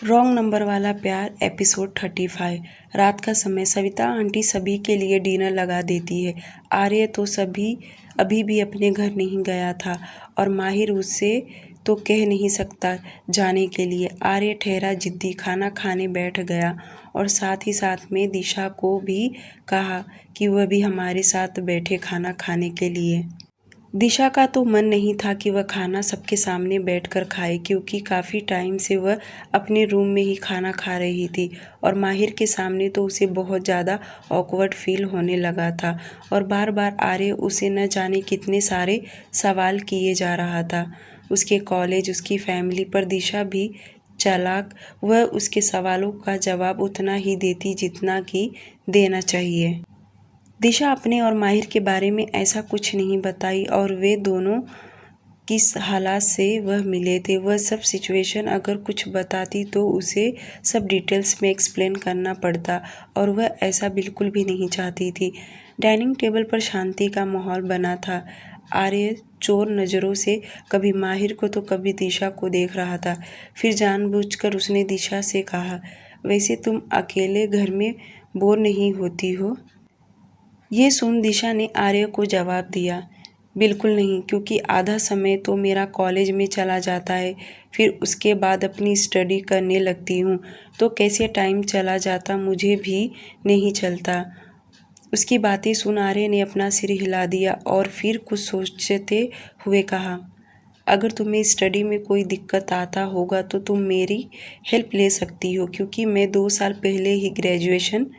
Wrong number वाला प्यार episode 35। रात का समय। सविता आंटी सभी के लिए डिनर लगा देती है। आर्य तो अभी भी अपने घर नहीं गया था और माहिर उसे तो कह नहीं सकता जाने के लिए। आर्य ठहरा जिद्दी खाना खाने बैठ गया और साथ ही साथ में दिशा को भी कहा कि वह भी हमारे साथ बैठे खाना खाने के लिए। दिशा का तो मन नहीं था कि वह खाना सबके सामने बैठकर खाए, क्योंकि काफ़ी टाइम से वह अपने रूम में ही खाना खा रही थी और माहिर के सामने तो उसे बहुत ज़्यादा ऑकवर्ड फील होने लगा था और बार बार आर्य उसे न जाने कितने सारे सवाल किए जा रहा था। उसके कॉलेज, उसकी फैमिली पर। दिशा भी चालाक, वह उसके सवालों का जवाब उतना ही देती जितना कि देना चाहिए। दिशा अपने और माहिर के बारे में ऐसा कुछ नहीं बताई और वे दोनों किस हालात से वह मिले थे, वह सब सिचुएशन अगर कुछ बताती तो उसे सब डिटेल्स में एक्सप्लेन करना पड़ता और वह ऐसा बिल्कुल भी नहीं चाहती थी। डाइनिंग टेबल पर शांति का माहौल बना था। आर्य चोर नज़रों से कभी माहिर को तो कभी दिशा को देख रहा था। फिर जानबूझकर उसने दिशा से कहा, वैसे तुम अकेले घर में बोर नहीं होती हो? ये सुन दिशा ने आर्य को जवाब दिया, बिल्कुल नहीं, क्योंकि आधा समय तो मेरा कॉलेज में चला जाता है, फिर उसके बाद अपनी स्टडी करने लगती हूँ, तो कैसे टाइम चला जाता मुझे भी नहीं चलता। उसकी बातें सुन आर्य ने अपना सिर हिला दिया और फिर कुछ सोचते हुए कहा, अगर तुम्हें स्टडी में कोई दिक्कत आता होगा तो तुम मेरी हेल्प ले सकती हो, क्योंकि मैं 2 साल पहले ही ग्रेजुएशन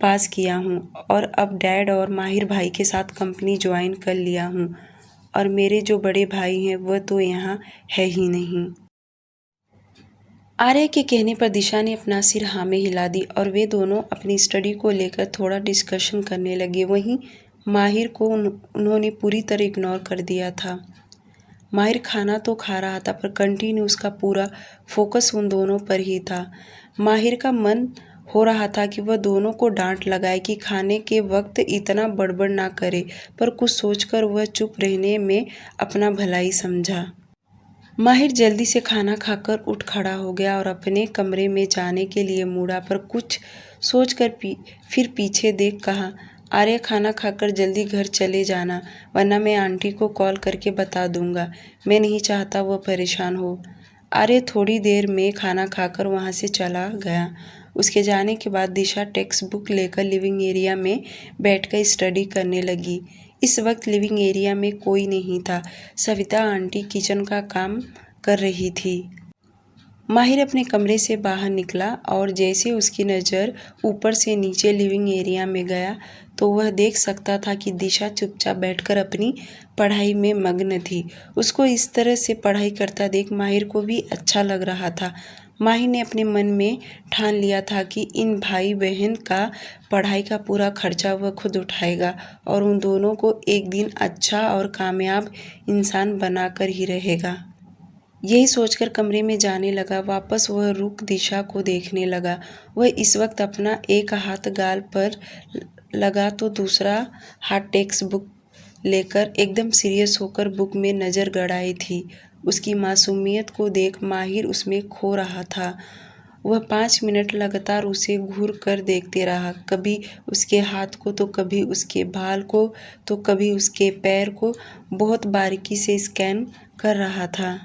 पास किया हूँ और अब डैड और माहिर भाई के साथ कंपनी ज्वाइन कर लिया हूँ और मेरे जो बड़े भाई हैं वह तो यहाँ है ही नहीं। आर्य के कहने पर दिशा ने अपना सिर हाँ में हिला दी और वे दोनों अपनी स्टडी को लेकर थोड़ा डिस्कशन करने लगे। वहीं माहिर को उन्होंने पूरी तरह इग्नोर कर दिया था। माहिर खाना तो खा रहा था पर कंटिन्यू उसका पूरा फोकस उन दोनों पर ही था। माहिर का मन हो रहा था कि वह दोनों को डांट लगाए कि खाने के वक्त इतना बड़बड़ ना करे, पर कुछ सोचकर वह चुप रहने में अपना भलाई समझा। माहिर जल्दी से खाना खाकर उठ खड़ा हो गया और अपने कमरे में जाने के लिए मुड़ा, पर कुछ सोचकर फिर पीछे देख कहा, आर्य खाना खाकर जल्दी घर चले जाना, वरना मैं आंटी को कॉल करके बता दूंगा। मैं नहीं चाहता वह परेशान हो। आर्य थोड़ी देर में खाना खाकर वहाँ से चला गया। उसके जाने के बाद दिशा टेक्स्ट बुक लेकर लिविंग एरिया में बैठकर स्टडी करने लगी। इस वक्त लिविंग एरिया में कोई नहीं था। सविता आंटी किचन का काम कर रही थी। माहिर अपने कमरे से बाहर निकला और जैसे उसकी नज़र ऊपर से नीचे लिविंग एरिया में गया तो वह देख सकता था कि दिशा चुपचाप बैठकर अपनी पढ़ाई में मग्न थी। उसको इस तरह से पढ़ाई करता देख माहिर को भी अच्छा लग रहा था। माहिर ने अपने मन में ठान लिया था कि इन भाई बहन का पढ़ाई का पूरा खर्चा वह खुद उठाएगा और उन दोनों को एक दिन अच्छा और कामयाब इंसान बनाकर ही रहेगा। यही सोचकर कमरे में जाने लगा। वापस वह रुक दिशा को देखने लगा। वह इस वक्त अपना एक हाथ गाल पर लगा तो दूसरा हाथ टेक्स्ट बुक लेकर एकदम सीरियस होकर बुक में नज़र गड़ाई थी। उसकी मासूमियत को देख माहिर उसमें खो रहा था। वह 5 मिनट लगातार उसे घूर कर देखते रहा, कभी उसके हाथ को तो कभी उसके बाल को तो कभी उसके पैर को बहुत बारीकी से स्कैन कर रहा था।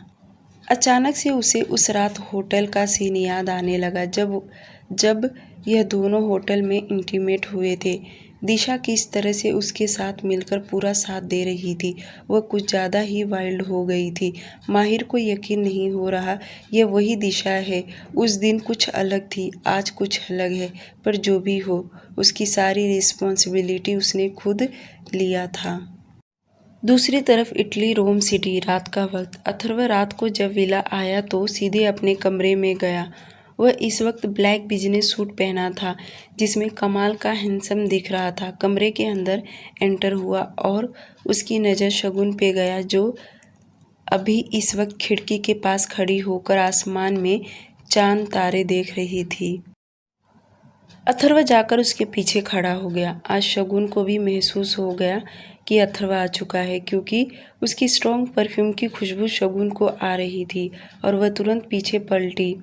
अचानक से उसे उस रात होटल का सीन याद आने लगा जब यह दोनों होटल में इंटीमेट हुए थे। दिशा किस तरह से उसके साथ मिलकर पूरा साथ दे रही थी। वह कुछ ज़्यादा ही वाइल्ड हो गई थी। माहिर को यकीन नहीं हो रहा यह वही दिशा है। उस दिन कुछ अलग थी, आज कुछ अलग है, पर जो भी हो उसकी सारी रिस्पॉन्सिबिलिटी उसने खुद लिया था। दूसरी तरफ इटली रोम सिटी। रात का वक्त। अथर्व रात को जब विला आया तो सीधे अपने कमरे में गया। वह इस वक्त ब्लैक बिजनेस सूट पहना था जिसमें कमाल का हैंडसम दिख रहा था। कमरे के अंदर एंटर हुआ और उसकी नज़र शगुन पे गया जो अभी इस वक्त खिड़की के पास खड़ी होकर आसमान में चांद तारे देख रही थी। अथर्व जाकर उसके पीछे खड़ा हो गया। आज शगुन को भी महसूस हो गया कि अथर्व आ चुका है, क्योंकि उसकी स्ट्रॉन्ग परफ्यूम की खुशबू शगुन को आ रही थी और वह तुरंत पीछे पलटी।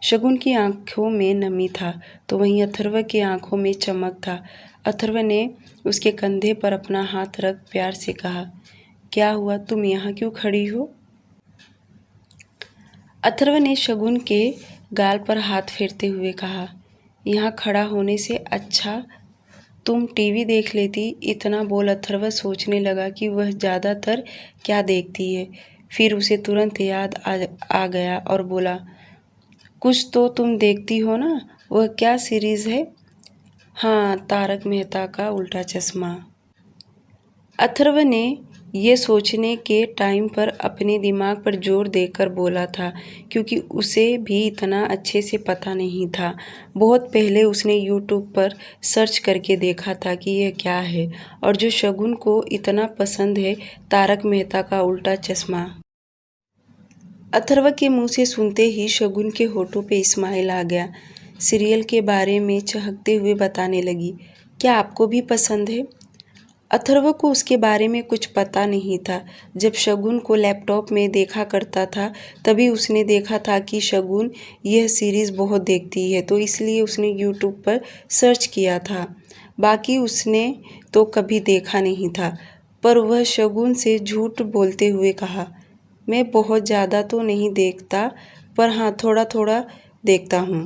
शगुन की आंखों में नमी था तो वहीं अथर्व की आंखों में चमक था। अथर्व ने उसके कंधे पर अपना हाथ रख प्यार से कहा, क्या हुआ, तुम यहाँ क्यों खड़ी हो? अथर्व ने शगुन के गाल पर हाथ फेरते हुए कहा, यहाँ खड़ा होने से अच्छा तुम टीवी देख लेती। इतना बोल अथर्व सोचने लगा कि वह ज़्यादातर क्या देखती है। फिर उसे तुरंत याद आ गया और बोला, कुछ तो तुम देखती हो ना, वह क्या सीरीज़ है? हाँ, तारक मेहता का उल्टा चश्मा। अथर्व ने ये सोचने के टाइम पर अपने दिमाग पर जोर देकर बोला था क्योंकि उसे भी इतना अच्छे से पता नहीं था। बहुत पहले उसने यूट्यूब पर सर्च करके देखा था कि यह क्या है और जो शगुन को इतना पसंद है, तारक मेहता का उल्टा चश्मा। अथर्व के मुंह से सुनते ही शगुन के होठों पे स्माइल आ गया। सीरियल के बारे में चहकते हुए बताने लगी, क्या आपको भी पसंद है? अथर्व को उसके बारे में कुछ पता नहीं था। जब शगुन को लैपटॉप में देखा करता था तभी उसने देखा था कि शगुन यह सीरीज़ बहुत देखती है, तो इसलिए उसने यूट्यूब पर सर्च किया था। बाकी उसने तो कभी देखा नहीं था। पर वह शगुन से झूठ बोलते हुए कहा, मैं बहुत ज़्यादा तो नहीं देखता, पर हाँ थोड़ा थोड़ा देखता हूँ।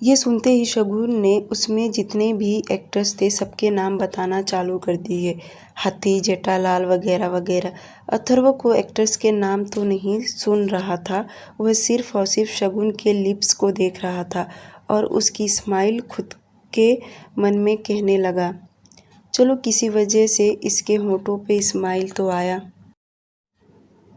ये सुनते ही शगुन ने उसमें जितने भी एक्टर्स थे सबके नाम बताना चालू कर दिए, हाथी, जेठालाल वगैरह वगैरह। अथर्व को एक्टर्स के नाम तो नहीं सुन रहा था, वह सिर्फ और सिर्फ शगुन के लिप्स को देख रहा था और उसकी स्माइल खुद के मन में कहने लगा, चलो किसी वजह से इसके होठों पे स्माइल तो आया।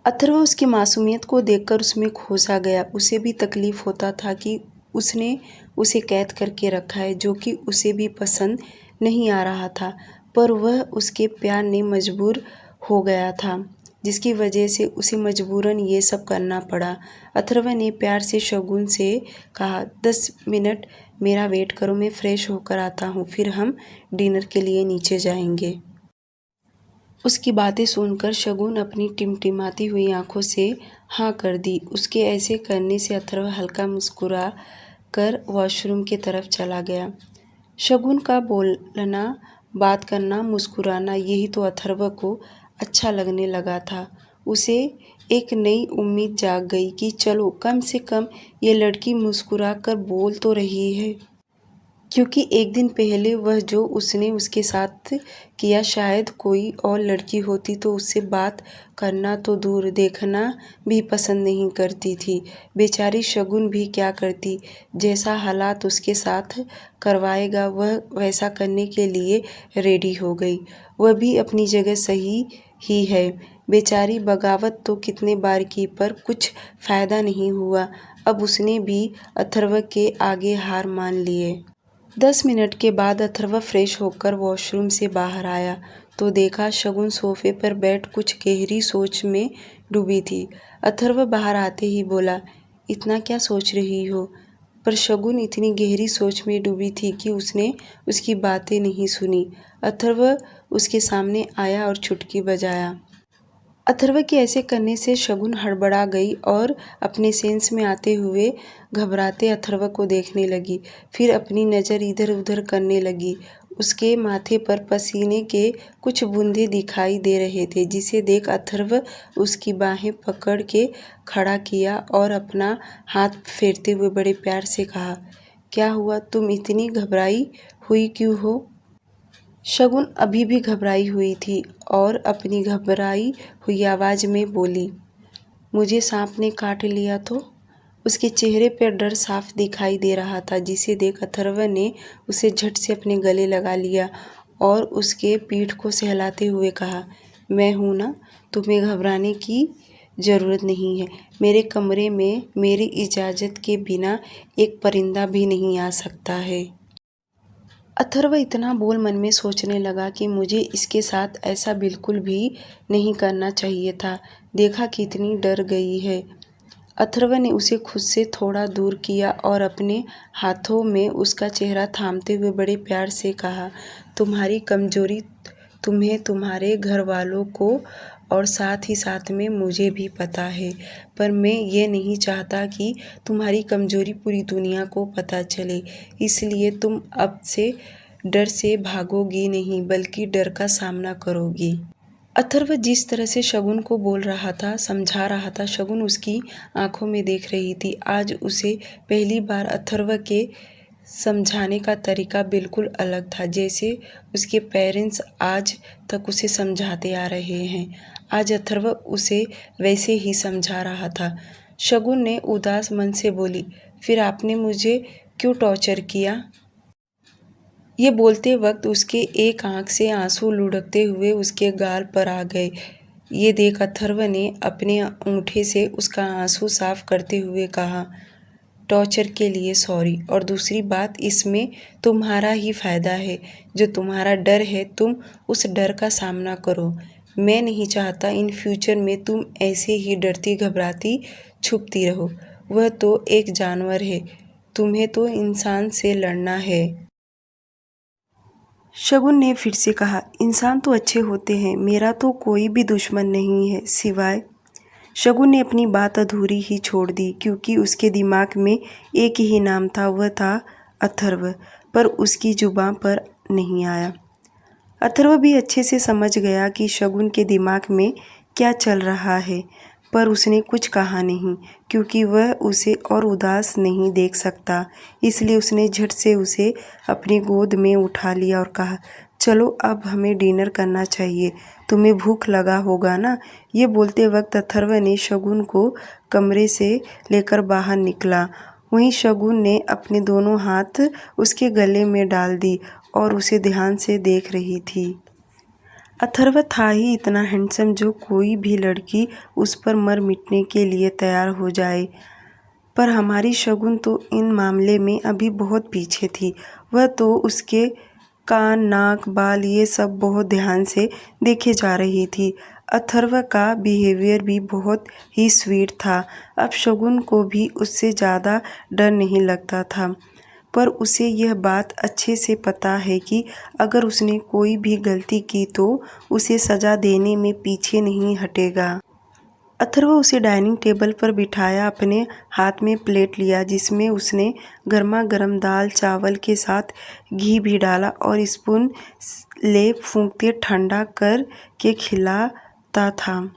अथर्व उसकी मासूमियत को देखकर उसमें खो सा गया। उसे भी तकलीफ होता था कि उसने उसे कैद करके रखा है, जो कि उसे भी पसंद नहीं आ रहा था, पर वह उसके प्यार ने मजबूर हो गया था, जिसकी वजह से उसे मजबूरन ये सब करना पड़ा। अथर्व ने प्यार से शगुन से कहा, 10 मिनट मेरा वेट करो, मैं फ्रेश होकर आता हूँ, फिर हम डिनर के लिए नीचे जाएंगे। उसकी बातें सुनकर शगुन अपनी टिमटिमाती हुई आंखों से हाँ कर दी। उसके ऐसे करने से अथर्व हल्का मुस्कुरा कर वॉशरूम की तरफ चला गया। शगुन का बोलना, बात करना, मुस्कुराना, यही तो अथर्व को अच्छा लगने लगा था। उसे एक नई उम्मीद जाग गई कि चलो कम से कम ये लड़की मुस्कुरा कर बोल तो रही है। क्योंकि एक दिन पहले वह जो उसने उसके साथ किया, शायद कोई और लड़की होती तो उससे बात करना तो दूर, देखना भी पसंद नहीं करती थी। बेचारी शगुन भी क्या करती, जैसा हालात उसके साथ करवाएगा वह वैसा करने के लिए रेडी हो गई। वह भी अपनी जगह सही ही है। बेचारी बगावत तो कितने बार की, पर कुछ फ़ायदा नहीं हुआ। अब उसने भी अथर्व के आगे हार मान लिए। 10 मिनट के बाद अथर्व फ्रेश होकर वॉशरूम से बाहर आया तो देखा शगुन सोफे पर बैठ कुछ गहरी सोच में डूबी थी। अथर्व बाहर आते ही बोला, इतना क्या सोच रही हो? पर शगुन इतनी गहरी सोच में डूबी थी कि उसने उसकी बातें नहीं सुनी। अथर्व उसके सामने आया और चुटकी बजाया। अथर्व के ऐसे करने से शगुन हड़बड़ा गई और अपने सेंस में आते हुए घबराते अथर्व को देखने लगी। फिर अपनी नज़र इधर उधर करने लगी। उसके माथे पर पसीने के कुछ बूंदे दिखाई दे रहे थे, जिसे देख अथर्व उसकी बाहें पकड़ के खड़ा किया और अपना हाथ फेरते हुए बड़े प्यार से कहा, क्या हुआ, तुम इतनी घबराई हुई क्यों हो? शगुन अभी भी घबराई हुई थी और अपनी घबराई हुई आवाज़ में बोली, मुझे सांप ने काट लिया तो? उसके चेहरे पर डर साफ दिखाई दे रहा था, जिसे देख अथर्व ने उसे झट से अपने गले लगा लिया और उसके पीठ को सहलाते हुए कहा, मैं हूँ ना, तुम्हें घबराने की ज़रूरत नहीं है। मेरे कमरे में मेरी इजाज़त के बिना एक परिंदा भी नहीं आ सकता है। अथर्व इतना बोल मन में सोचने लगा कि मुझे इसके साथ ऐसा बिल्कुल भी नहीं करना चाहिए था। देखा कितनी डर गई है। अथर्व ने उसे खुद से थोड़ा दूर किया और अपने हाथों में उसका चेहरा थामते हुए बड़े प्यार से कहा, तुम्हारी कमजोरी तुम्हें तुम्हारे घर वालों को और साथ ही साथ में मुझे भी पता है, पर मैं ये नहीं चाहता कि तुम्हारी कमज़ोरी पूरी दुनिया को पता चले, इसलिए तुम अब से डर से भागोगी नहीं बल्कि डर का सामना करोगी। अथर्व जिस तरह से शगुन को बोल रहा था, समझा रहा था, शगुन उसकी आंखों में देख रही थी। आज उसे पहली बार अथर्व के समझाने का तरीका बिल्कुल अलग था, जैसे उसके पेरेंट्स आज तक उसे समझाते आ रहे हैं। आज अथर्व उसे वैसे ही समझा रहा था। शगुन ने उदास मन से बोली, फिर आपने मुझे क्यों टॉर्चर किया? ये बोलते वक्त उसके एक आंख से आंसू लुढ़कते हुए उसके गाल पर आ गए। ये देख अथर्व ने अपने अंगूठे से उसका आंसू साफ करते हुए कहा, टॉर्चर के लिए सॉरी, और दूसरी बात इसमें तुम्हारा ही फ़ायदा है। जो तुम्हारा डर है तुम उस डर का सामना करो। मैं नहीं चाहता इन फ्यूचर में तुम ऐसे ही डरती घबराती छुपती रहो। वह तो एक जानवर है, तुम्हें तो इंसान से लड़ना है। शगुन ने फिर से कहा, इंसान तो अच्छे होते हैं, मेरा तो कोई भी दुश्मन नहीं है सिवाय। शगुन ने अपनी बात अधूरी ही छोड़ दी क्योंकि उसके दिमाग में एक ही नाम था, वह था अथर्व, पर उसकी जुबान पर नहीं आया। अथर्व भी अच्छे से समझ गया कि शगुन के दिमाग में क्या चल रहा है, पर उसने कुछ कहा नहीं क्योंकि वह उसे और उदास नहीं देख सकता। इसलिए उसने झट से उसे अपनी गोद में उठा लिया और कहा, चलो अब हमें डिनर करना चाहिए, तुम्हें भूख लगा होगा ना। ये बोलते वक्त अथर्व ने शगुन को कमरे से लेकर बाहर निकला। वहीं शगुन ने अपने दोनों हाथ उसके गले में डाल दी और उसे ध्यान से देख रही थी। अथर्व था ही इतना हैंडसम जो कोई भी लड़की उस पर मर मिटने के लिए तैयार हो जाए, पर हमारी शगुन तो इन मामले में अभी बहुत पीछे थी। वह तो उसके कान, नाक, बाल ये सब बहुत ध्यान से देखे जा रही थी। अथर्व का बिहेवियर भी बहुत ही स्वीट था। अब शगुन को भी उससे ज़्यादा डर नहीं लगता था, पर उसे यह बात अच्छे से पता है कि अगर उसने कोई भी गलती की तो उसे सज़ा देने में पीछे नहीं हटेगा। अथर्व उसे डाइनिंग टेबल पर बिठाया, अपने हाथ में प्लेट लिया जिसमें उसने गर्मा गर्म दाल चावल के साथ घी भी डाला और स्पून ले फूंकते ठंडा कर के खिलाता था।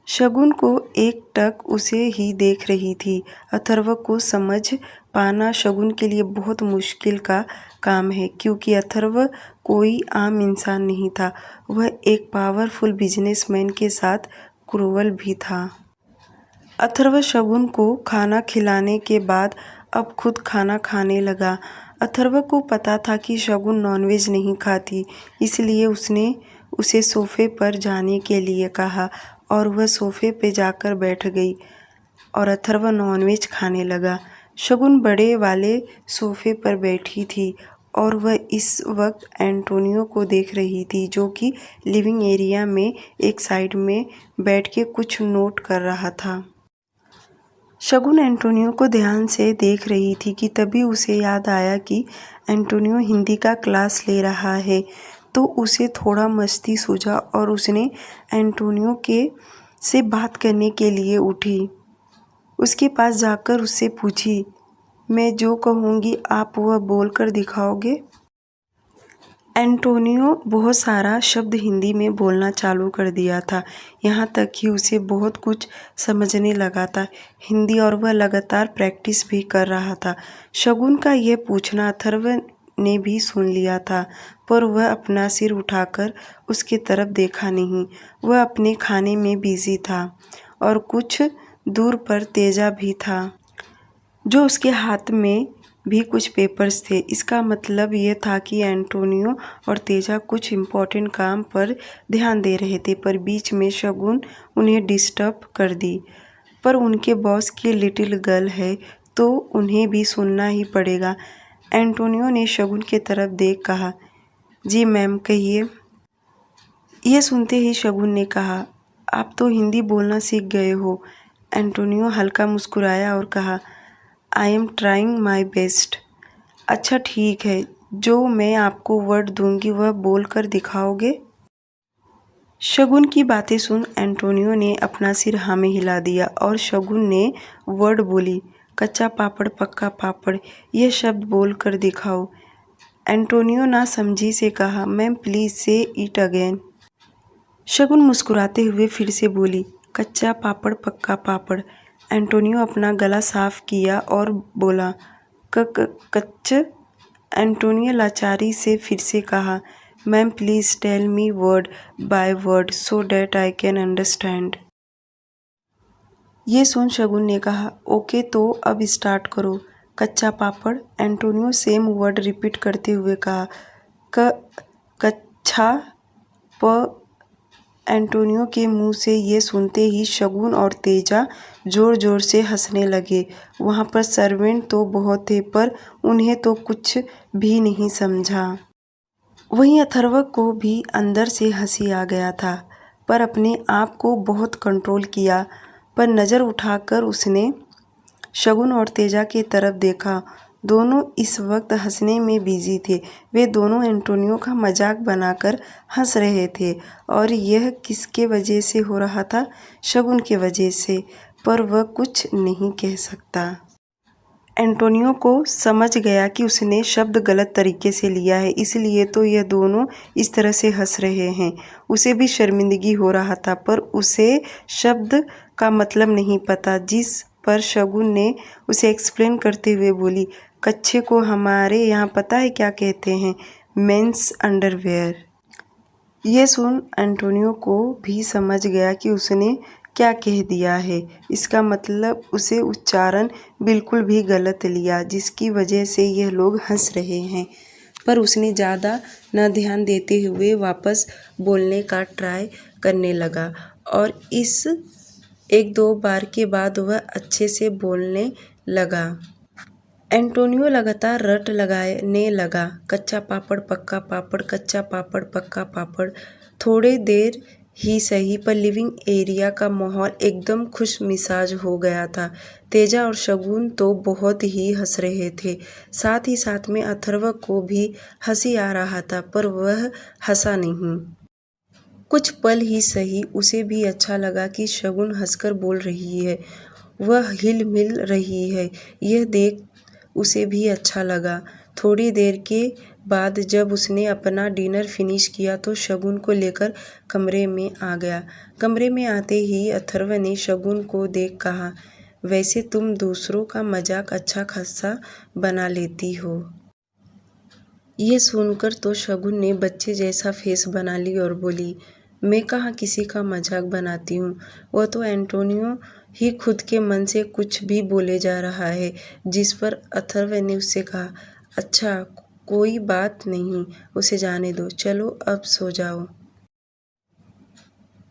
शगुन को एकटक उसे ही देख रही थी। अथर्व को समझ पाना शगुन के लिए बहुत मुश्किल का काम है क्योंकि अथर्व कोई आम इंसान नहीं था, वह एक पावरफुल बिजनेसमैन के साथ क्रूअल भी था। अथर्व शगुन को खाना खिलाने के बाद अब खुद खाना खाने लगा। अथर्व को पता था कि शगुन नॉनवेज नहीं खाती, इसलिए उसने उसे सोफे पर जाने के लिए कहा और वह सोफे पे जाकर बैठ गई और अथर्व नॉनवेज खाने लगा। शगुन बड़े वाले सोफे पर बैठी थी और वह इस वक्त एंटोनियो को देख रही थी जो कि लिविंग एरिया में एक साइड में बैठ के कुछ नोट कर रहा था। शगुन एंटोनियो को ध्यान से देख रही थी कि तभी उसे याद आया कि एंटोनियो हिंदी का क्लास ले रहा है, तो उसे थोड़ा मस्ती सूझा और उसने एंटोनियो के से बात करने के लिए उठी। उसके पास जाकर उससे पूछी, मैं जो कहूँगी आप वह बोलकर दिखाओगे? एंटोनियो बहुत सारा शब्द हिंदी में बोलना चालू कर दिया था, यहाँ तक कि उसे बहुत कुछ समझने लगा था हिंदी और वह लगातार प्रैक्टिस भी कर रहा था। शगुन का यह पूछना अथर्व ने भी सुन लिया था, पर वह अपना सिर उठाकर उसकी तरफ देखा नहीं। वह अपने खाने में बिजी था और कुछ दूर पर तेजा भी था जो उसके हाथ में भी कुछ पेपर्स थे। इसका मतलब ये था कि एंटोनियो और तेजा कुछ इम्पोर्टेंट काम पर ध्यान दे रहे थे, पर बीच में शगुन उन्हें डिस्टर्ब कर दी। पर उनके बॉस की लिटिल गर्ल है तो उन्हें भी सुनना ही पड़ेगा। एंटोनियो ने शगुन की तरफ देख कहा, जी मैम कहिए। यह सुनते ही शगुन ने कहा, आप तो हिंदी बोलना सीख गए हो। एंटोनियो हल्का मुस्कुराया और कहा, I am trying my best. अच्छा ठीक है, जो मैं आपको वर्ड दूंगी वह बोल कर दिखाओगे? शगुन की बातें सुन एंटोनियो ने अपना सिर हाँ में हिला दिया और शगुन ने वर्ड बोली, कच्चा पापड़ पक्का पापड़, यह शब्द बोल कर दिखाओ। एंटोनियो ना समझी से कहा, मैम प्लीज से इट अगेन। शगुन मुस्कुराते हुए फिर से बोली, कच्चा पापड़ पक्का पापड़। एंटोनियो अपना गला साफ किया और बोला, कच्च। एंटोनियो लाचारी से फिर से कहा, ma'am please tell me word by word so that I can understand. ये सुन शगुन ने कहा, ओके तो अब स्टार्ट करो। कच्चा पापड़। एंटोनियो सेम वर्ड रिपीट करते हुए कहा, कच्छा प। एंटोनियो के मुंह से ये सुनते ही शगुन और तेजा जोर जोर से हंसने लगे। वहां पर सर्वेंट तो बहुत थे पर उन्हें तो कुछ भी नहीं समझा। वहीं अथर्व को भी अंदर से हंसी आ गया था पर अपने आप को बहुत कंट्रोल किया। पर नज़र उठाकर उसने शगुन और तेजा की तरफ देखा। दोनों इस वक्त हंसने में बिजी थे। वे दोनों एंटोनियो का मजाक बनाकर हंस रहे थे और यह किसके वजह से हो रहा था? शगुन के वजह से, पर वह कुछ नहीं कह सकता। एंटोनियो को समझ गया कि उसने शब्द गलत तरीके से लिया है, इसलिए तो यह दोनों इस तरह से हंस रहे हैं। उसे भी शर्मिंदगी हो रहा था पर उसे शब्द का मतलब नहीं पता, जिस पर शगुन ने उसे एक्सप्लेन करते हुए बोली, कच्छे को हमारे यहाँ पता है क्या कहते हैं? Men's underwear. यह सुन एंटोनियो को भी समझ गया कि उसने क्या कह दिया है। इसका मतलब उसे उच्चारण बिल्कुल भी गलत लिया, जिसकी वजह से यह लोग हंस रहे हैं। पर उसने ज़्यादा न ध्यान देते हुए वापस बोलने का ट्राई करने लगा और इस एक दो बार के बाद वह अच्छे से बोलने लगा। एंटोनियो लगातार रट लगाने लगा, कच्चा पापड़ पक्का पापड़, कच्चा पापड़ पक्का पापड़। थोड़े देर ही सही पर लिविंग एरिया का माहौल एकदम खुश मिजाज हो गया था। तेजा और शगुन तो बहुत ही हंस रहे थे, साथ ही साथ में अथर्व को भी हंसी आ रहा था पर वह हंसा नहीं। कुछ पल ही सही उसे भी अच्छा लगा कि शगुन हंसकर बोल रही है, वह हिल मिल रही है। यह देख उसे भी अच्छा लगा। थोड़ी देर के बाद जब उसने अपना डिनर फिनिश किया तो शगुन को लेकर कमरे में आ गया। कमरे में आते ही अथर्व ने शगुन को देख कहा, वैसे तुम दूसरों का मजाक अच्छा खासा बना लेती हो। ये सुनकर तो शगुन ने बच्चे जैसा फेस बना ली और बोली, मैं कहाँ किसी का मजाक बनाती हूँ। वह तो एंटोनियो ही खुद के मन से कुछ भी बोले जा रहा है। जिस पर अथर्व ने उससे कहा, अच्छा कोई बात नहीं, उसे जाने दो, चलो अब सो जाओ।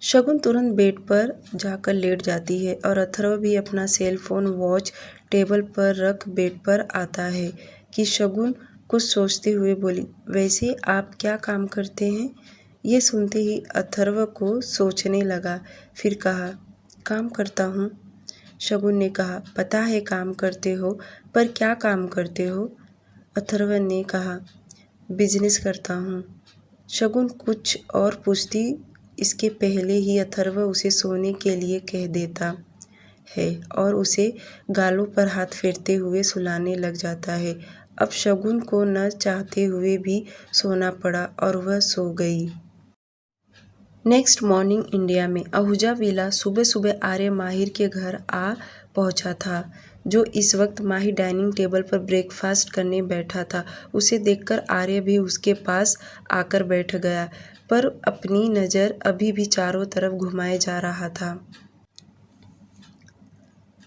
शगुन तुरंत बेड पर जाकर लेट जाती है और अथर्व भी अपना सेल फोन वॉच टेबल पर रख बेड पर आता है कि शगुन कुछ सोचते हुए बोली, वैसे आप क्या काम करते हैं? ये सुनते ही अथर्व को सोचने लगा, फिर कहा, काम करता हूँ। शगुन ने कहा, पता है काम करते हो, पर क्या काम करते हो? अथर्व ने कहा, बिजनेस करता हूँ। शगुन कुछ और पूछती इसके पहले ही अथर्व उसे सोने के लिए कह देता है और उसे गालों पर हाथ फेरते हुए सुलाने लग जाता है। अब शगुन को न चाहते हुए भी सोना पड़ा और वह सो गई। नेक्स्ट मॉर्निंग इंडिया में आहूजा विला सुबह सुबह आर्य माहिर के घर आ पहुंचा था, जो इस वक्त माहिर डाइनिंग टेबल पर ब्रेकफास्ट करने बैठा था। उसे देखकर आर्य भी उसके पास आकर बैठ गया, पर अपनी नज़र अभी भी चारों तरफ घुमाए जा रहा था।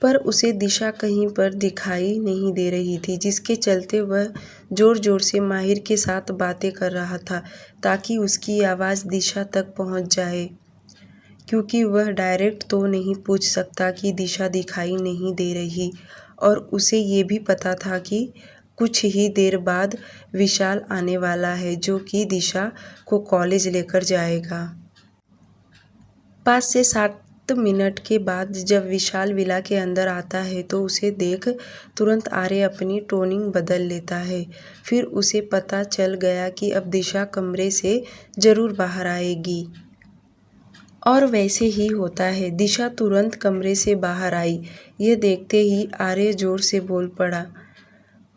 पर उसे दिशा कहीं पर दिखाई नहीं दे रही थी, जिसके चलते वह जोर जोर से माहिर के साथ बातें कर रहा था ताकि उसकी आवाज़ दिशा तक पहुंच जाए, क्योंकि वह डायरेक्ट तो नहीं पूछ सकता कि दिशा दिखाई नहीं दे रही। और उसे ये भी पता था कि कुछ ही देर बाद विशाल आने वाला है, जो कि दिशा को कॉलेज लेकर जाएगा। 5 से 7 मिनट के बाद जब विशाल विला के अंदर आता है तो उसे देख तुरंत आर्य अपनी टोनिंग बदल लेता है। फिर उसे पता चल गया कि अब दिशा कमरे से ज़रूर बाहर आएगी। और वैसे ही होता है। दिशा तुरंत कमरे से बाहर आई। यह देखते ही आर्य जोर से बोल पड़ा,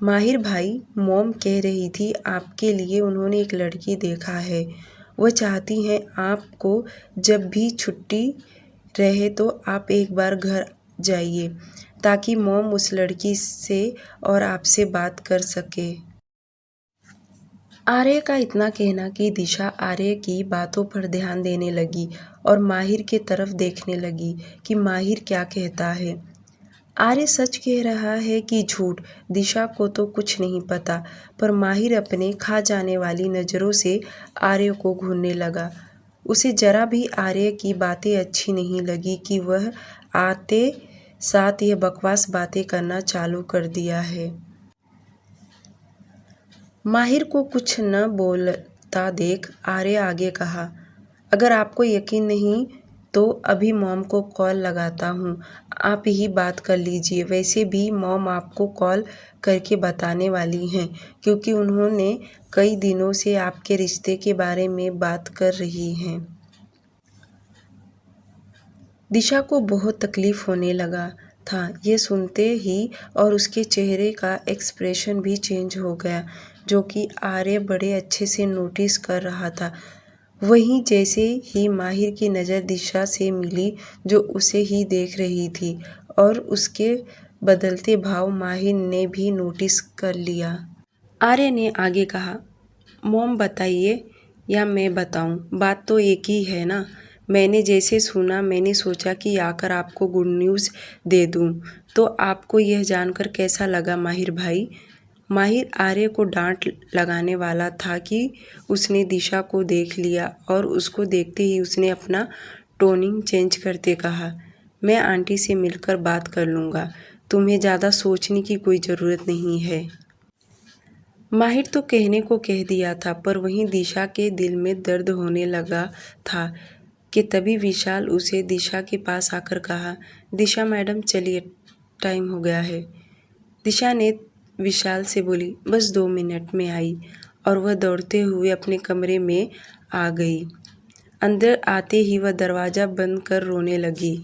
माहिर भाई, मॉम कह रही थी आपके लिए उन्होंने एक लड़की देखा है। वह चाहती हैं आपको जब भी छुट्टी रहे तो आप एक बार घर जाइए ताकि मॉम उस लड़की से और आपसे बात कर सके। आर्य का इतना कहना कि दिशा आर्य की बातों पर ध्यान देने लगी और माहिर की तरफ देखने लगी कि माहिर क्या कहता है। आर्य सच कह रहा है कि झूठ? दिशा को तो कुछ नहीं पता, पर माहिर अपने खा जाने वाली नज़रों से आर्य को घूरने लगा। उसे जरा भी आर्य की बातें अच्छी नहीं लगी कि वह आते साथ ये बकवास बातें करना चालू कर दिया है। माहिर को कुछ न बोलता देख आर्य आगे कहा, अगर आपको यकीन नहीं तो अभी मॉम को कॉल लगाता हूँ, आप ही बात कर लीजिए। वैसे भी मॉम आपको कॉल करके बताने वाली हैं क्योंकि उन्होंने कई दिनों से आपके रिश्ते के बारे में बात कर रही हैं। दिशा को बहुत तकलीफ़ होने लगा था ये सुनते ही और उसके चेहरे का एक्सप्रेशन भी चेंज हो गया, जो कि आर्य बड़े अच्छे से नोटिस कर रहा था। वहीं जैसे ही माहिर की नज़र दिशा से मिली जो उसे ही देख रही थी और उसके बदलते भाव माहिर ने भी नोटिस कर लिया। आर्य ने आगे कहा, मॉम बताइए या मैं बताऊं? बात तो एक ही है ना। मैंने जैसे सुना मैंने सोचा कि आकर आपको गुड न्यूज़ दे दूं। तो आपको यह जानकर कैसा लगा माहिर भाई? माहिर आर्य को डांट लगाने वाला था कि उसने दिशा को देख लिया और उसको देखते ही उसने अपना टोनिंग चेंज करते कहा, मैं आंटी से मिलकर बात कर लूँगा, तुम्हें ज़्यादा सोचने की कोई ज़रूरत नहीं है। माहिर तो कहने को कह दिया था, पर वहीं दिशा के दिल में दर्द होने लगा था कि तभी विशाल उसे दिशा के पास आकर कहा, दिशा मैडम चलिए, टाइम हो गया है। दिशा ने विशाल से बोली, बस 2 मिनट में आई, और वह दौड़ते हुए अपने कमरे में आ गई। अंदर आते ही वह दरवाज़ा बंद कर रोने लगी।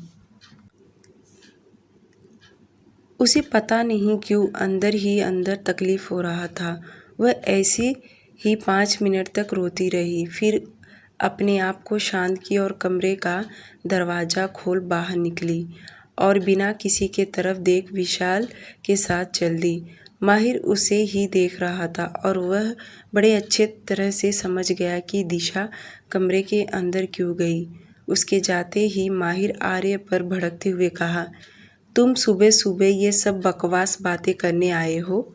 उसे पता नहीं क्यों अंदर ही अंदर तकलीफ़ हो रहा था। वह ऐसे ही 5 मिनट तक रोती रही, फिर अपने आप को शांत किया और कमरे का दरवाज़ा खोल बाहर निकली और बिना किसी के तरफ देख विशाल के साथ चल दी। माहिर उसे ही देख रहा था और वह बड़े अच्छे तरह से समझ गया कि दिशा कमरे के अंदर क्यों गई। उसके जाते ही माहिर आर्य पर भड़कते हुए कहा, तुम सुबह सुबह ये सब बकवास बातें करने आए हो?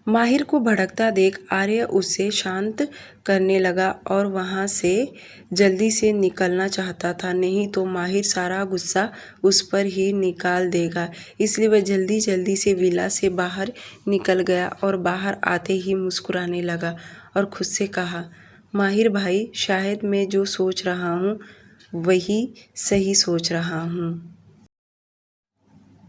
माहिर को भड़कता देख आर्य उसे शांत करने लगा और वहाँ से जल्दी से निकलना चाहता था, नहीं तो माहिर सारा गुस्सा उस पर ही निकाल देगा। इसलिए वह जल्दी जल्दी से विला से बाहर निकल गया और बाहर आते ही मुस्कुराने लगा और खुद से कहा, माहिर भाई, शायद मैं जो सोच रहा हूँ वही सही सोच रहा हूँ।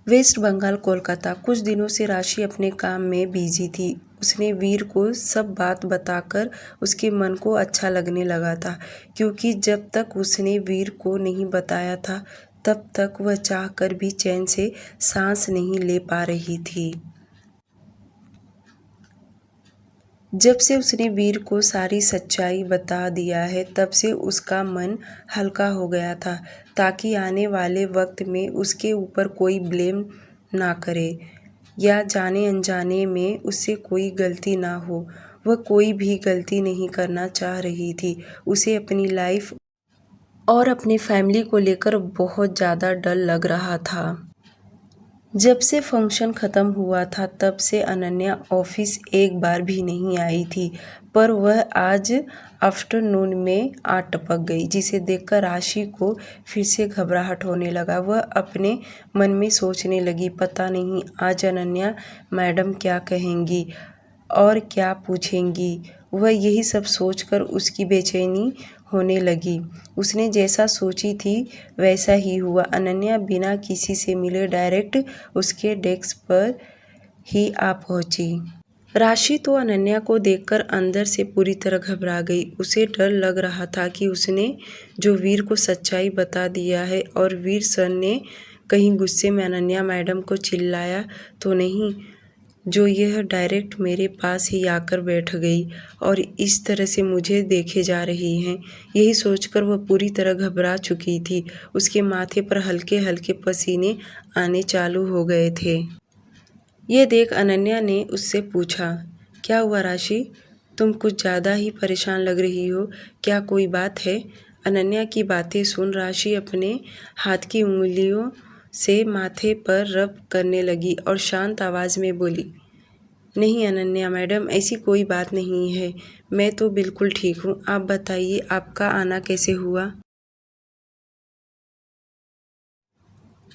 वेस्ट बंगाल, कोलकाता। कुछ दिनों से राशि अपने काम में बिजी थी। उसने वीर को सब बात बताकर उसके मन को अच्छा लगने लगा था, क्योंकि जब तक उसने वीर को नहीं बताया था तब तक वह चाहकर भी चैन से सांस नहीं ले पा रही थी। जब से उसने वीर को सारी सच्चाई बता दिया है तब से उसका मन हल्का हो गया था, ताकि आने वाले वक्त में उसके ऊपर कोई ब्लेम ना करे या जाने अनजाने में उससे कोई गलती ना हो। वह कोई भी गलती नहीं करना चाह रही थी। उसे अपनी लाइफ और अपनी फैमिली को लेकर बहुत ज़्यादा डर लग रहा था। जब से फंक्शन ख़त्म हुआ था तब से अनन्या ऑफिस एक बार भी नहीं आई थी, पर वह आज आफ्टरनून में आ टपक गई, जिसे देखकर राशि को फिर से घबराहट होने लगा। वह अपने मन में सोचने लगी, पता नहीं आज अनन्या मैडम क्या कहेंगी और क्या पूछेंगी। वह यही सब सोचकर उसकी बेचैनी होने लगी। उसने जैसा सोची थी वैसा ही हुआ। अनन्या बिना किसी से मिले डायरेक्ट उसके डेस्क पर ही आ पहुंची। राशि तो अनन्या को देखकर अंदर से पूरी तरह घबरा गई। उसे डर लग रहा था कि उसने जो वीर को सच्चाई बता दिया है और वीर सर ने कहीं गुस्से में अनन्या मैडम को चिल्लाया तो नहीं, जो यह डायरेक्ट मेरे पास ही आकर बैठ गई और इस तरह से मुझे देखे जा रही हैं। यही सोचकर वह पूरी तरह घबरा चुकी थी। उसके माथे पर हल्के हल्के पसीने आने चालू हो गए थे। ये देख अनन्या ने उससे पूछा, क्या हुआ राशि? तुम कुछ ज़्यादा ही परेशान लग रही हो, क्या कोई बात है? अनन्या की बातें सुन राशि अपने हाथ की उंगलियों से माथे पर रब करने लगी और शांत आवाज़ में बोली, नहीं अनन्या मैडम, ऐसी कोई बात नहीं है, मैं तो बिल्कुल ठीक हूँ। आप बताइए आपका आना कैसे हुआ?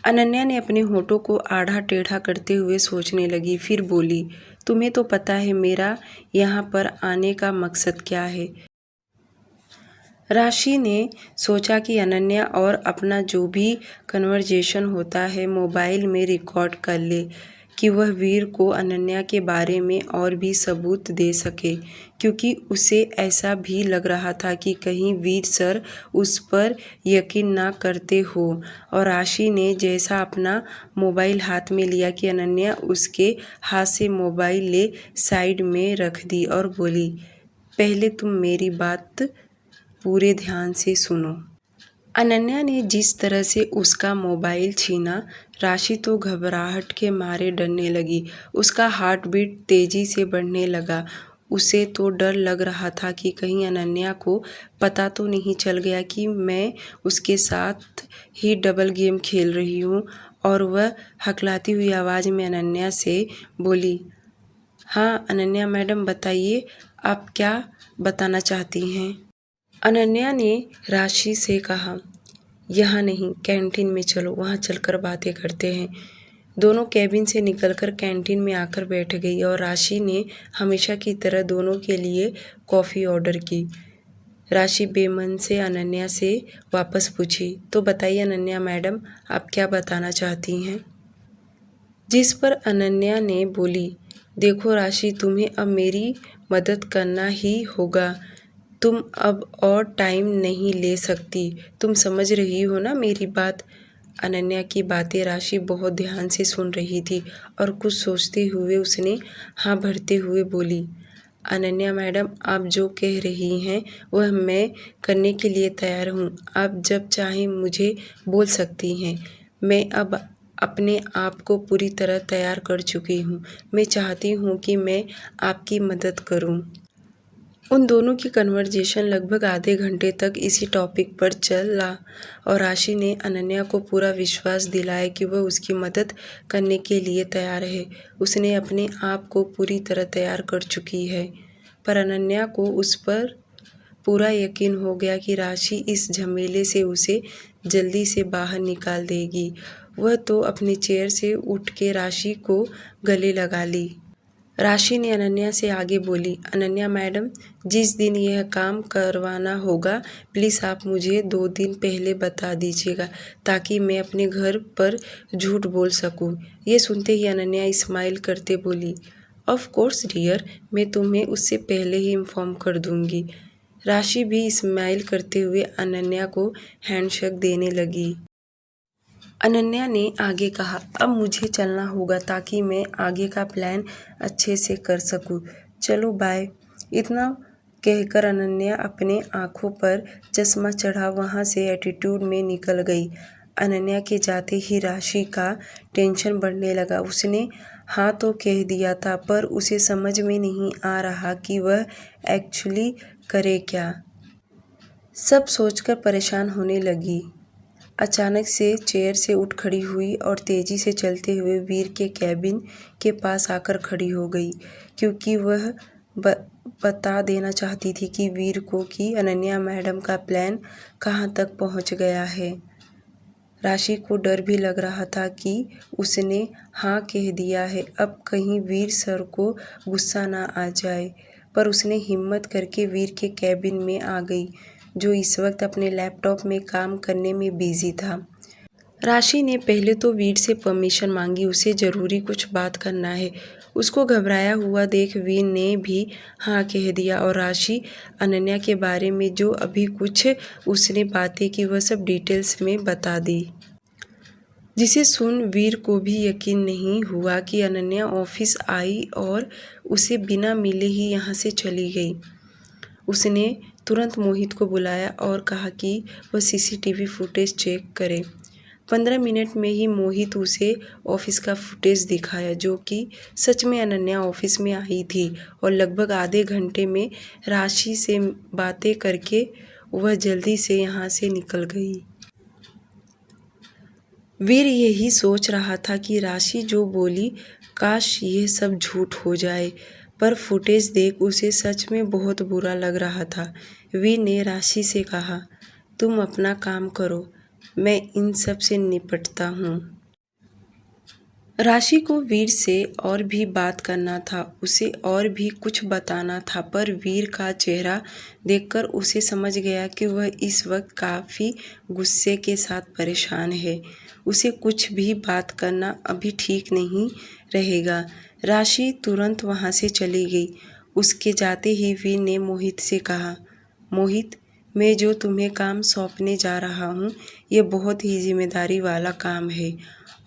अनन्या ने अपने होठों को आड़ा टेढ़ा करते हुए सोचने लगी, फिर बोली, तुम्हें तो पता है मेरा यहाँ पर आने का मकसद क्या है। राशि ने सोचा कि अनन्या और अपना जो भी कन्वर्जेशन होता है मोबाइल में रिकॉर्ड कर ले कि वह वीर को अनन्या के बारे में और भी सबूत दे सके, क्योंकि उसे ऐसा भी लग रहा था कि कहीं वीर सर उस पर यकीन ना करते हो। और राशि ने जैसा अपना मोबाइल हाथ में लिया कि अनन्या उसके हाथ से मोबाइल ले साइड में रख दी और बोली, पहले तुम मेरी बात पूरे ध्यान से सुनो। अनन्या ने जिस तरह से उसका मोबाइल छीना, राशि तो घबराहट के मारे डरने लगी। उसका हार्ट बीट तेजी से बढ़ने लगा। उसे तो डर लग रहा था कि कहीं अनन्या को पता तो नहीं चल गया कि मैं उसके साथ ही डबल गेम खेल रही हूँ। और वह हकलाती हुई आवाज़ में अनन्या से बोली, हाँ अनन्या मैडम बताइए, आप क्या बताना चाहती हैं? अनन्या ने राशि से कहा, यहाँ नहीं, कैंटीन में चलो, वहाँ चलकर बातें करते हैं। दोनों कैबिन से निकलकर कैंटीन में आकर बैठ गई और राशि ने हमेशा की तरह दोनों के लिए कॉफ़ी ऑर्डर की। राशि बेमन से अनन्या से वापस पूछी, तो बताइए अनन्या मैडम, आप क्या बताना चाहती हैं? जिस पर अनन्या ने बोली, देखो राशि, तुम्हें अब मेरी मदद करना ही होगा। तुम अब और टाइम नहीं ले सकती। तुम समझ रही हो ना मेरी बात? अनन्या की बातें राशि बहुत ध्यान से सुन रही थी और कुछ सोचते हुए उसने हाँ भरते हुए बोली, अनन्या मैडम, आप जो कह रही हैं वह मैं करने के लिए तैयार हूँ। आप जब चाहें मुझे बोल सकती हैं। मैं अब अपने आप को पूरी तरह तैयार कर चुकी हूँ। मैं चाहती हूँ कि मैं आपकी मदद करूँ। उन दोनों की कन्वर्जेशन लगभग आधे घंटे तक इसी टॉपिक पर चला और राशि ने अनन्या को पूरा विश्वास दिलाया कि वह उसकी मदद करने के लिए तैयार है। उसने अपने आप को पूरी तरह तैयार कर चुकी है। पर अनन्या को उस पर पूरा यकीन हो गया कि राशि इस झमेले से उसे जल्दी से बाहर निकाल देगी। वह तो अपनी चेयर से उठ के राशि को गले लगा ली। राशि ने अनन्या से आगे बोली, अनन्या मैडम, जिस दिन यह काम करवाना होगा प्लीज़ आप मुझे 2 दिन पहले बता दीजिएगा ताकि मैं अपने घर पर झूठ बोल सकूं। ये सुनते ही अनन्या स्माइल करते बोली, ऑफ कोर्स डियर, मैं तुम्हें उससे पहले ही इन्फॉर्म कर दूंगी। राशि भी स्माइल करते हुए अनन्या को हैंडशेक देने लगी। अनन्या ने आगे कहा, अब मुझे चलना होगा ताकि मैं आगे का प्लान अच्छे से कर सकूं। चलो बाय। इतना कहकर अनन्या अपने आँखों पर चश्मा चढ़ा वहाँ से एटीट्यूड में निकल गई। अनन्या के जाते ही राशि का टेंशन बढ़ने लगा। उसने हाँ तो कह दिया था पर उसे समझ में नहीं आ रहा कि वह एक्चुअली करे क्या। सब सोचकर परेशान होने लगी। अचानक से चेयर से उठ खड़ी हुई और तेजी से चलते हुए वीर के कैबिन के पास आकर खड़ी हो गई, क्योंकि वह बता देना चाहती थी कि वीर को कि अनन्या मैडम का प्लान कहाँ तक पहुँच गया है। राशि को डर भी लग रहा था कि उसने हाँ कह दिया है, अब कहीं वीर सर को गुस्सा ना आ जाए। पर उसने हिम्मत करके वीर के कैबिन में आ गई, जो इस वक्त अपने लैपटॉप में काम करने में बिजी था। राशि ने पहले तो वीर से परमिशन मांगी, उसे ज़रूरी कुछ बात करना है। उसको घबराया हुआ देख वीर ने भी हाँ कह दिया और राशि अनन्या के बारे में जो अभी कुछ उसने बातें की वह सब डिटेल्स में बता दी, जिसे सुन वीर को भी यकीन नहीं हुआ कि अनन्या ऑफिस आई और उसे बिना मिले ही यहाँ से चली गई। उसने तुरंत मोहित को बुलाया और कहा कि वह सीसीटीवी फुटेज चेक करे। 15 मिनट में ही मोहित उसे ऑफिस का फुटेज दिखाया, जो कि सच में अनन्या ऑफिस में आई थी और लगभग आधे घंटे में राशि से बातें करके वह जल्दी से यहाँ से निकल गई। वीर यही सोच रहा था कि राशि जो बोली काश यह सब झूठ हो जाए, पर फुटेज देख उसे सच में बहुत बुरा लग रहा था। वीर ने राशि से कहा, तुम अपना काम करो, मैं इन सब से निपटता हूँ। राशि को वीर से और भी बात करना था, उसे और भी कुछ बताना था, पर वीर का चेहरा देखकर उसे समझ गया कि वह इस वक्त काफ़ी गुस्से के साथ परेशान है। उसे कुछ भी बात करना अभी ठीक नहीं रहेगा। राशि तुरंत वहाँ से चली गई। उसके जाते ही वीर ने मोहित से कहा, मोहित, मैं जो तुम्हें काम सौंपने जा रहा हूँ ये बहुत ही जिम्मेदारी वाला काम है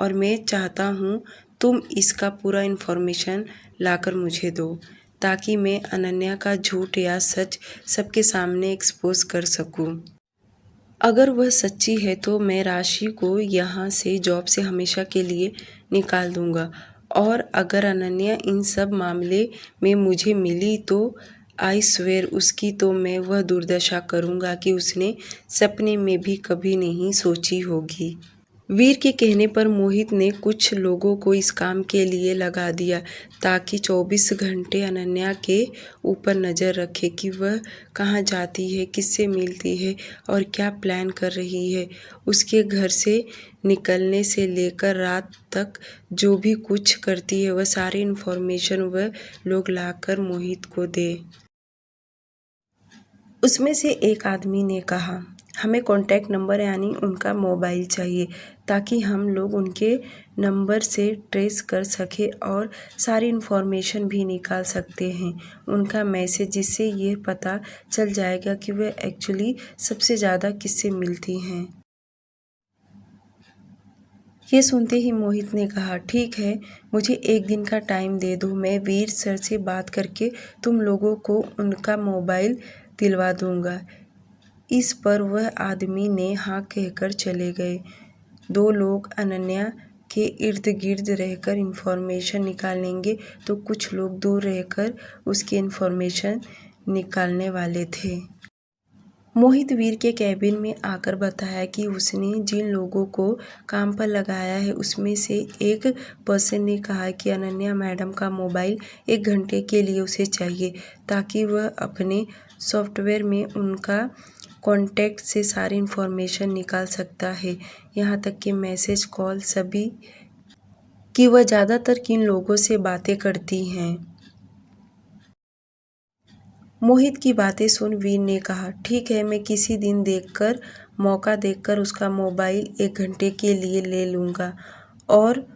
और मैं चाहता हूँ तुम इसका पूरा इन्फॉर्मेशन लाकर मुझे दो, ताकि मैं अनन्या का झूठ या सच सबके सामने एक्सपोज कर सकूँ। अगर वह सच्ची है तो मैं राशि को यहाँ से जॉब से हमेशा के लिए निकाल दूँगा, और अगर अनन्या इन सब मामले में मुझे मिली तो आई स्वेर उसकी तो मैं वह दुर्दशा करूँगा कि उसने सपने में भी कभी नहीं सोची होगी। वीर के कहने पर मोहित ने कुछ लोगों को इस काम के लिए लगा दिया, ताकि 24 घंटे अनन्या के ऊपर नज़र रखे कि वह कहाँ जाती है, किससे मिलती है और क्या प्लान कर रही है। उसके घर से निकलने से लेकर रात तक जो भी कुछ करती है वह सारी इन्फॉर्मेशन वह लोग लाकर मोहित को दे। उसमें से एक आदमी ने कहा, हमें कॉन्टैक्ट नंबर यानी उनका मोबाइल चाहिए, ताकि हम लोग उनके नंबर से ट्रेस कर सके और सारी इन्फॉर्मेशन भी निकाल सकते हैं उनका मैसेज, जिससे ये पता चल जाएगा कि वह एक्चुअली सबसे ज़्यादा किससे मिलती हैं। ये सुनते ही मोहित ने कहा, ठीक है, मुझे एक दिन का टाइम दे दो, मैं वीर सर से बात करके तुम लोगों को उनका मोबाइल दिलवा दूंगा। इस पर वह आदमी ने हाँ कहकर चले गए। दो लोग अनन्या के इर्द गिर्द रहकर इन्फॉर्मेशन निकालेंगे तो कुछ लोग दूर रहकर उसकी इन्फॉर्मेशन निकालने वाले थे। मोहित वीर के कैबिन में आकर बताया कि उसने जिन लोगों को काम पर लगाया है उसमें से एक पर्सन ने कहा कि अनन्या मैडम का मोबाइल 1 घंटे के लिए उसे चाहिए, ताकि वह अपने सॉफ्टवेयर में उनका कॉन्टैक्ट से सारी इन्फॉर्मेशन निकाल सकता है, यहाँ तक कि मैसेज, कॉल सभी, कि वह ज़्यादातर किन लोगों से बातें करती हैं। मोहित की बातें सुन वीर ने कहा, ठीक है, मैं किसी दिन देखकर मौका देखकर उसका मोबाइल 1 घंटे के लिए ले लूँगा और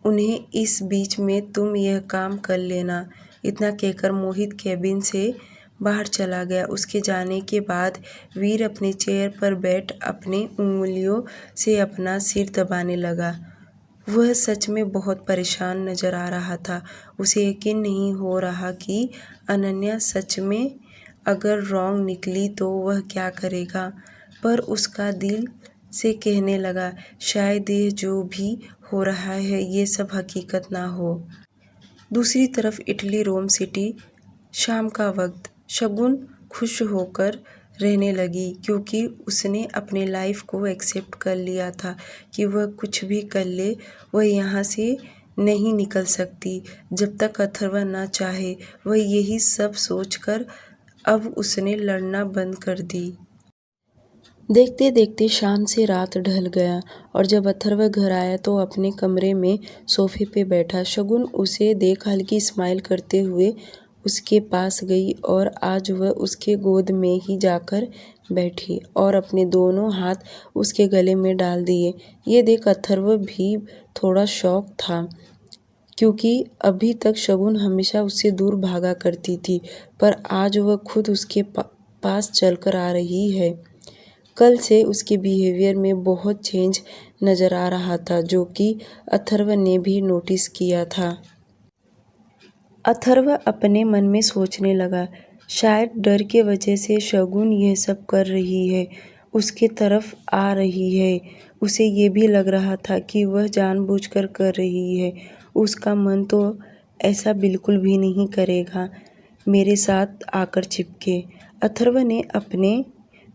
उन्हें इस बीच में तुम यह काम कर लेना। इतना कहकर मोहित कैबिन से बाहर चला गया। उसके जाने के बाद वीर अपने चेयर पर बैठ अपनी उंगलियों से अपना सिर दबाने लगा। वह सच में बहुत परेशान नज़र आ रहा था। उसे यकीन नहीं हो रहा कि अनन्या सच में अगर रॉन्ग निकली तो वह क्या करेगा, पर उसका दिल से कहने लगा, शायद ये जो भी हो रहा है ये सब हकीकत ना हो। दूसरी तरफ इटली रोम सिटी, शाम का वक्त। शगुन खुश होकर रहने लगी, क्योंकि उसने अपने लाइफ को एक्सेप्ट कर लिया था कि वह कुछ भी कर ले, वह यहाँ से नहीं निकल सकती जब तक अथर्व ना चाहे। वह यही सब सोचकर अब उसने लड़ना बंद कर दी। देखते देखते शाम से रात ढल गया और जब अथर्व घर आया तो अपने कमरे में सोफे पे बैठा। शगुन उसे देख हल्की स्माइल करते हुए उसके पास गई और आज वह उसके गोद में ही जाकर बैठी और अपने दोनों हाथ उसके गले में डाल दिए। ये देख अथर्व भी थोड़ा शॉक था, क्योंकि अभी तक शगुन हमेशा उससे दूर भागा करती थी, पर आज वह खुद उसके पास चलकर आ रही है। कल से उसके बिहेवियर में बहुत चेंज नज़र आ रहा था, जो कि अथर्व ने भी नोटिस किया था। अथर्व अपने मन में सोचने लगा, शायद डर के वजह से शगुन यह सब कर रही है, उसके तरफ आ रही है। उसे ये भी लग रहा था कि वह जानबूझकर कर रही है। उसका मन तो ऐसा बिल्कुल भी नहीं करेगा, मेरे साथ आकर चिपके। अथर्व ने अपने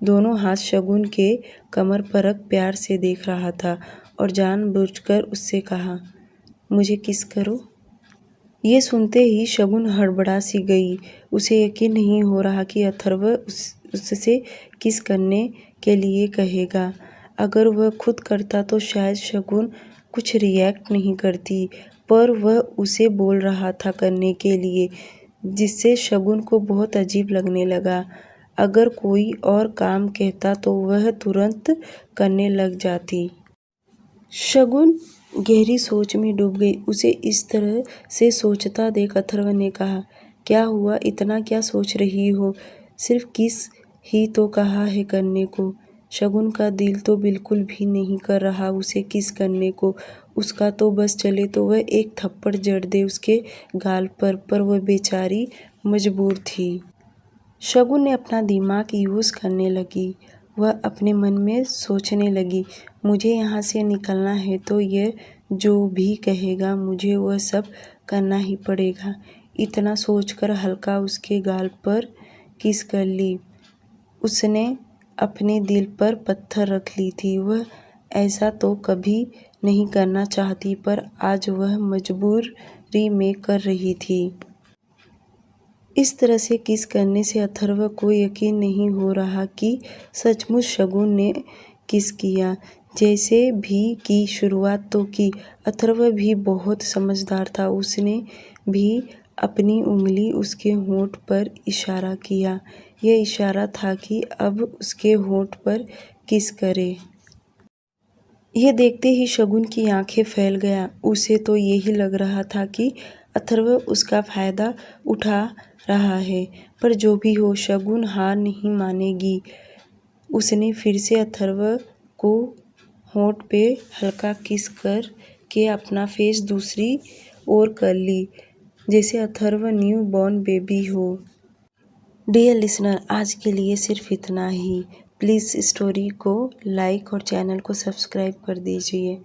दोनों हाथ शगुन के कमर पर रख प्यार से देख रहा था और जानबूझकर उससे कहा, मुझे किस करो। ये सुनते ही शगुन हड़बड़ा सी गई। उसे यकीन नहीं हो रहा कि अथर्व उससे किस करने के लिए कहेगा। अगर वह खुद करता तो शायद शगुन कुछ रिएक्ट नहीं करती, पर वह उसे बोल रहा था करने के लिए, जिससे शगुन को बहुत अजीब लगने लगा। अगर कोई और काम कहता तो वह तुरंत करने लग जाती। शगुन गहरी सोच में डूब गई। उसे इस तरह से सोचता देख अथर्व ने कहा, क्या हुआ, इतना क्या सोच रही हो, सिर्फ किस ही तो कहा है करने को। शगुन का दिल तो बिल्कुल भी नहीं कर रहा उसे किस करने को। उसका तो बस चले तो वह एक थप्पड़ जड़ दे उसके गाल पर वह बेचारी मजबूर थी। शगुन ने अपना दिमाग यूज़ करने लगी। वह अपने मन में सोचने लगी, मुझे यहाँ से निकलना है तो यह जो भी कहेगा मुझे वह सब करना ही पड़ेगा। इतना सोचकर हल्का उसके गाल पर किस कर ली। उसने अपने दिल पर पत्थर रख ली थी। वह ऐसा तो कभी नहीं करना चाहती, पर आज वह मजबूरी में कर रही थी। इस तरह से किस करने से अथर्व को यकीन नहीं हो रहा कि सचमुच शगुन ने किस किया। जैसे भी की शुरुआत तो की। अथर्व भी बहुत समझदार था। उसने भी अपनी उंगली उसके होंठ पर इशारा किया। यह इशारा था कि अब उसके होंठ पर किस करे। यह देखते ही शगुन की आंखें फैल गया। उसे तो यही लग रहा था कि अथर्व उसका फायदा उठा रहा है, पर जो भी हो शगुन हार नहीं मानेगी। उसने फिर से अथर्व को होंठ पे हल्का किस कर के अपना फेस दूसरी ओर कर ली, जैसे अथर्व न्यू बॉर्न बेबी हो। डियर लिसनर, आज के लिए सिर्फ इतना ही। प्लीज़ स्टोरी को लाइक और चैनल को सब्सक्राइब कर दीजिए।